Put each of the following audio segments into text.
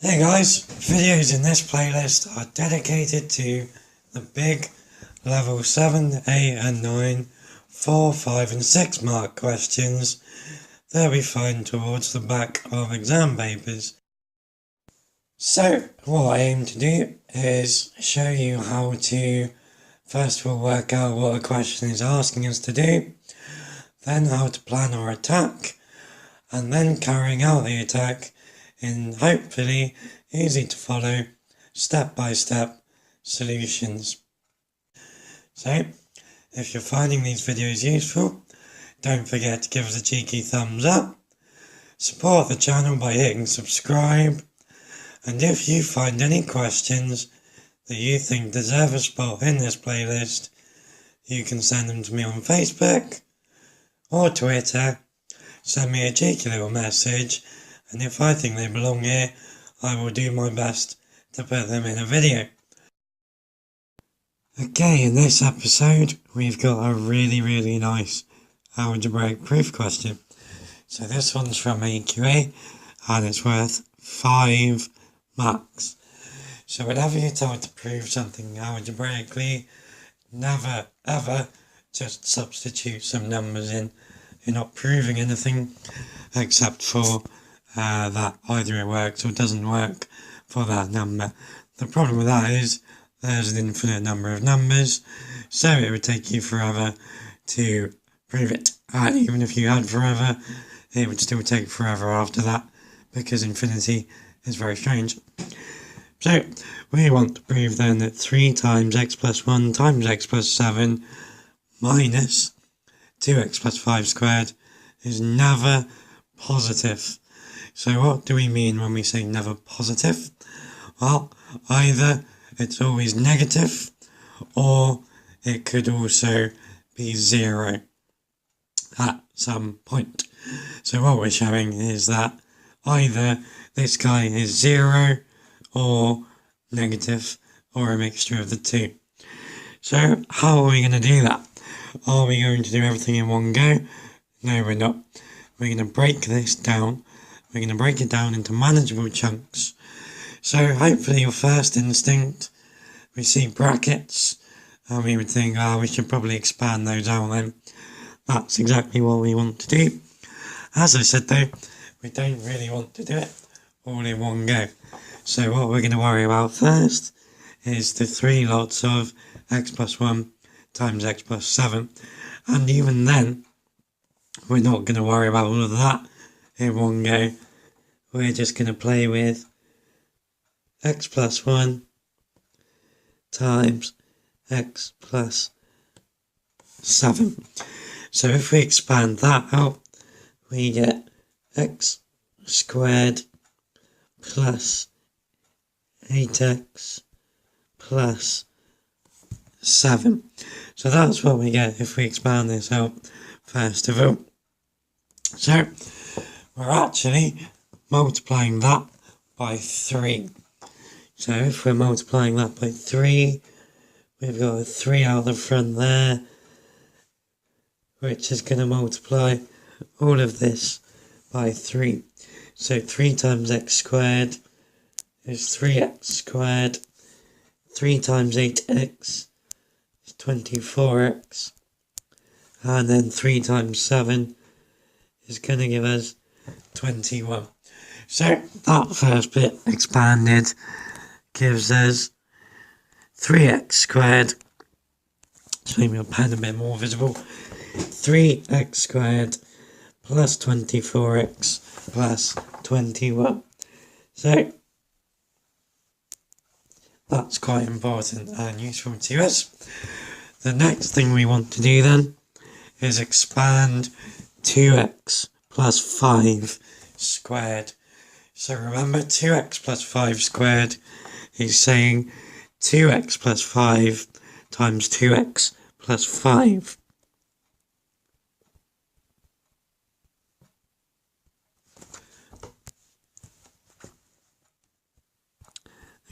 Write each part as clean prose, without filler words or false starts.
Hey guys, videos in this playlist are dedicated to the big level 7, 8 and 9, 4, 5 and 6 mark questions that we find towards the back of exam papers. So what I aim to do is show you how to first of all work out what a question is asking us to do, then how to plan our attack, and then carrying out the attack in hopefully easy to follow, step-by-step solutions. So, if you're finding these videos useful, don't forget to give us a cheeky thumbs up, support the channel by hitting subscribe, and if you find any questions that you think deserve a spot in this playlist, you can send them to me on Facebook or Twitter. Send me a cheeky little message, and if I think they belong here, I will do my best to put them in a video. Okay, in this episode, we've got a really nice algebraic proof question. So this one's from AQA, and it's worth 5 marks. So whenever you're told to prove something algebraically, never ever just substitute some numbers in. You're not proving anything except for that either it works or doesn't work for that number. The problem with that is there's an infinite number of numbers, so it would take you forever to prove it. And even if you had forever, it would still take forever after that, because infinity is very strange. So we want to prove then that 3 times x plus 1 times x plus 7 minus 2x plus 5 squared is never positive. So what do we mean when we say never positive? Well, either it's always negative, or it could also be 0 at some point. So what we're showing is that either this guy is 0 or negative, or a mixture of the two. So how are we going to do that? Are we going to do everything in one go? No, we're not. We're going to break this down. We're going to break it down into manageable chunks. So hopefully your first instinct, we see brackets, and we would think, we should probably expand those out then. That's exactly what we want to do. As I said though, we don't really want to do it all in one go. So what we're going to worry about first is the 3 lots of x plus 1 times x plus 7, and even then we're not going to worry about all of that in one go. We're just going to play with x plus 1 times x plus 7. So if we expand that out, we get x squared plus 8x plus 7. So that's what we get if we expand this out first of all. So we're actually multiplying that by 3. So if we're multiplying that by 3, we've got a 3 out the front there, which is going to multiply all of this by 3. So 3 times x squared is 3x squared. 3 times 8x is 24x. And then 3 times 7 is going to give us 21. So that first bit expanded gives us 3x squared. Let's make my pen a bit more visible. 3x squared plus 24x plus 21. So that's quite important and useful to us. The next thing we want to do then is expand 2x plus 5 squared. So remember, 2x plus 5 squared is saying 2x plus 5 times 2x plus 5.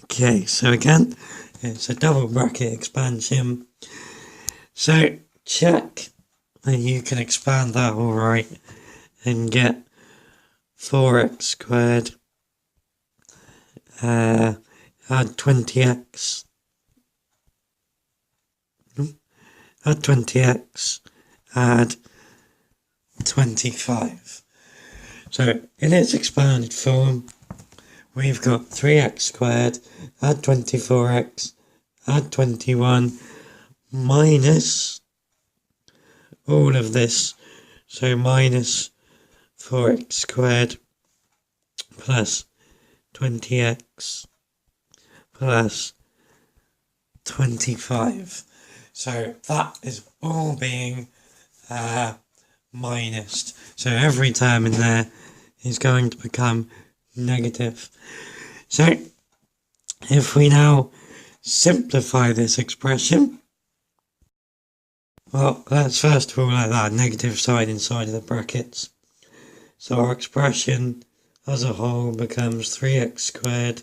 Okay, so again, it's a double bracket expansion. So check that you can expand that alright and get 4x squared add 20x, add 20x, add 25. So in its expanded form, we've got 3x squared, add 24x, add 21, minus all of this, so minus 4x squared plus 20x plus 25. So that is all being minused. So every term in there is going to become negative. So if we now simplify this expression, well, let's first of all let that negative sign inside of the brackets. So our expression as a whole becomes 3x squared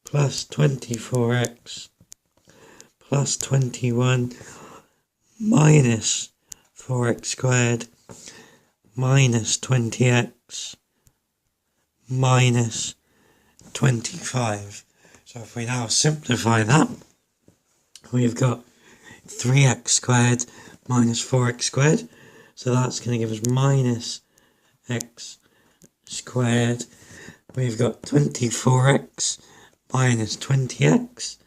plus 24x plus 21 minus 4x squared minus 20x minus 25. So if we now simplify that, we've got 3x squared minus 4x squared. So that's going to give us minus x squared. We've got 24x minus 20x.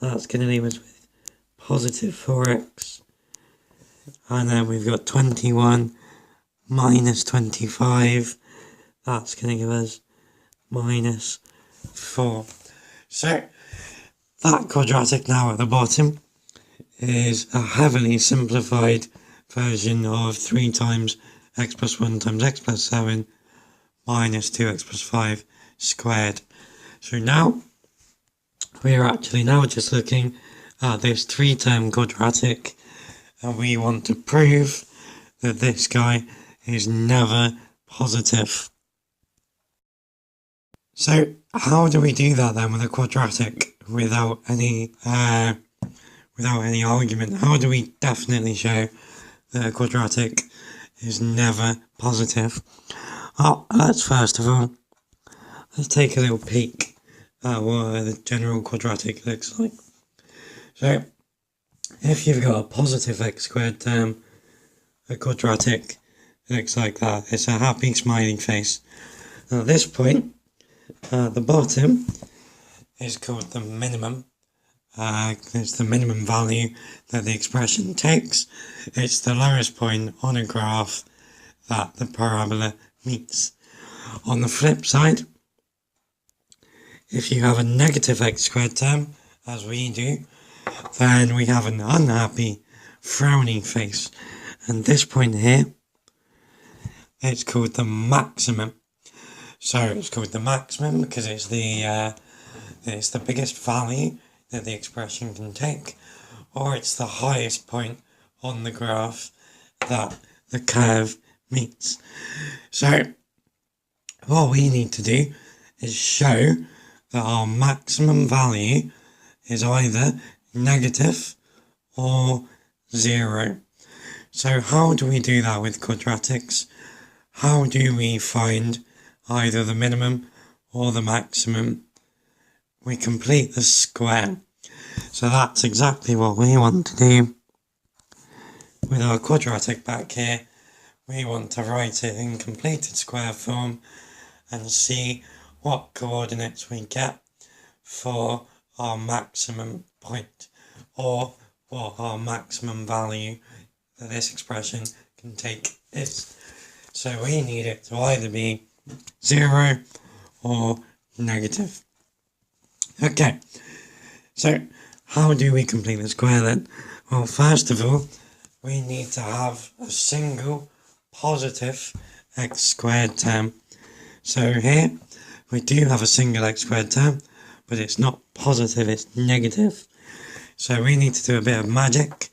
That's going to leave us with positive 4x. And then we've got 21 minus 25. That's going to give us minus 4. So that quadratic now at the bottom is a heavily simplified version of 3 times x plus 1 times x plus 7 minus 2x plus 5 squared. So now we are actually now just looking at this 3-term quadratic, and we want to prove that this guy is never positive. So how do we do that then with a quadratic without any argument? How do we definitely show that a quadratic is never positive? Well, let's first of all, let's take a little peek at what the general quadratic looks like. So if you've got a positive x squared term, a quadratic looks like that. It's a happy smiley face. Now at this point, the bottom is called the minimum. It's the minimum value that the expression takes. It's the lowest point on a graph that the parabola meets. On the flip side, if you have a negative x squared term, as we do, then we have an unhappy, frowny face. And this point here, it's called the maximum. So it's called the maximum because it's the biggest value that the expression can take, or it's the highest point on the graph that the curve meets. So what we need to do is show that our maximum value is either negative or 0. So how do we do that with quadratics? How do we find either the minimum or the maximum? We complete the square. So that's exactly what we want to do with our quadratic back here. We want to write it in completed square form and see what coordinates we get for our maximum point, or what our maximum value that this expression can take is. So we need it to either be 0 or negative. Okay, so how do we complete the square then? Well, first of all, we need to have a single positive x squared term. So here, we do have a single x squared term, but it's not positive, it's negative. So we need to do a bit of magic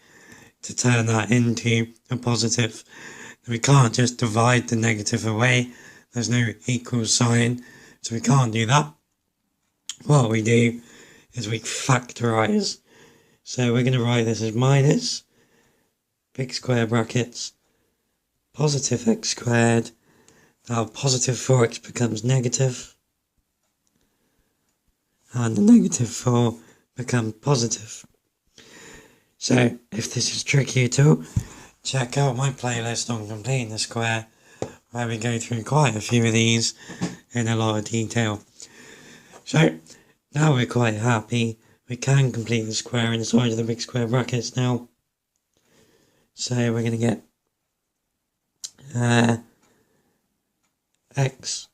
to turn that into a positive. We can't just divide the negative away. There's no equal sign, so we can't do that. What we do is we factorise. So we're going to write this as minus, big square brackets, positive x squared. Now positive 4x becomes negative. and the negative 4 become positive. So if this is tricky at all, check out my playlist on completing the square, where we go through quite a few of these in a lot of detail. So now we're quite happy. We can complete the square inside of the big square brackets now. So we're going to get x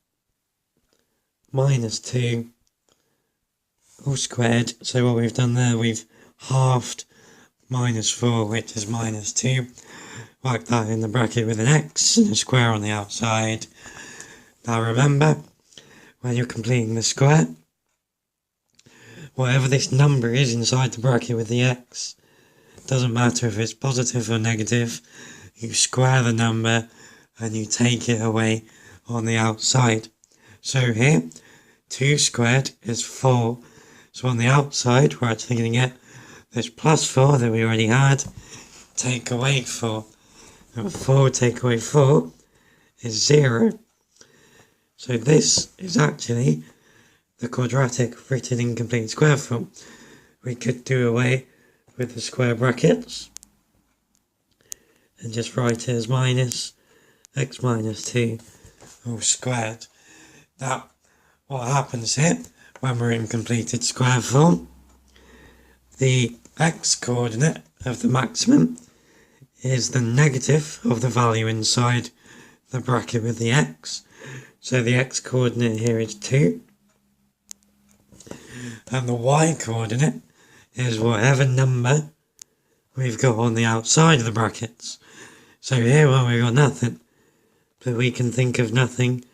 minus 2 all squared. So what we've done there, we've halved minus 4, which is minus 2. Work that in the bracket with an x and a square on the outside. Now remember, when you're completing the square, whatever this number is inside the bracket with the x, doesn't matter if it's positive or negative, you square the number and you take it away on the outside. So here, 2 squared is 4. So on the outside, we're actually going to get this plus 4 that we already had, take away 4. And 4 take away 4 is 0. So this is actually the quadratic written in complete square form. We could do away with the square brackets and just write it as minus x minus 2 all squared. Now, what happens here when we're in completed square form? The x coordinate of the maximum is the negative of the value inside the bracket with the x. So the x coordinate here is 2. And the y coordinate is whatever number we've got on the outside of the brackets. So here, well, we've got nothing, but we can think of nothing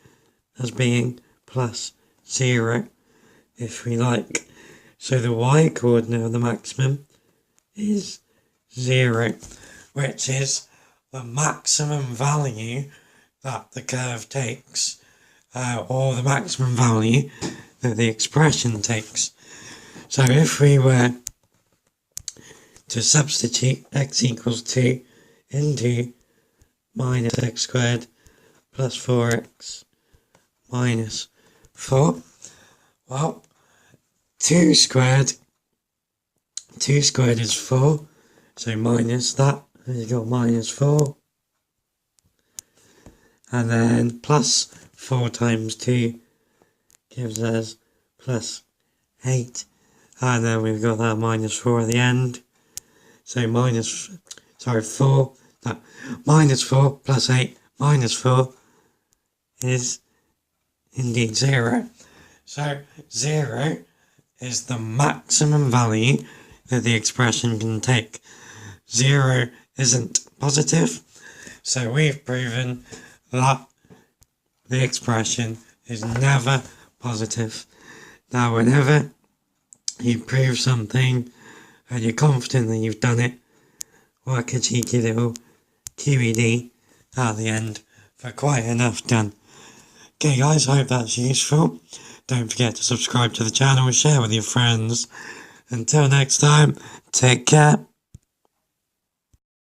as being plus 0 if we like. So the y coordinate of the maximum is 0, which is the maximum value that the curve takes, or the maximum value that the expression takes. So if we were to substitute x equals 2 into minus x squared plus 4x minus 4, well, 2 squared is 4, so minus that, and you've got minus 4, and then plus 4 times 2 gives us plus 8, and then we've got that minus 4 at the end, so minus 4 plus 8 minus 4 is indeed 0. So 0 is the maximum value that the expression can take. 0 isn't positive, so we've proven that the expression is never positive. Now whenever you prove something and you're confident that you've done it, work a cheeky little QED at the end for quite enough done. Okay guys, hope that's useful. Don't forget to subscribe to the channel, share with your friends. Until next time, take care.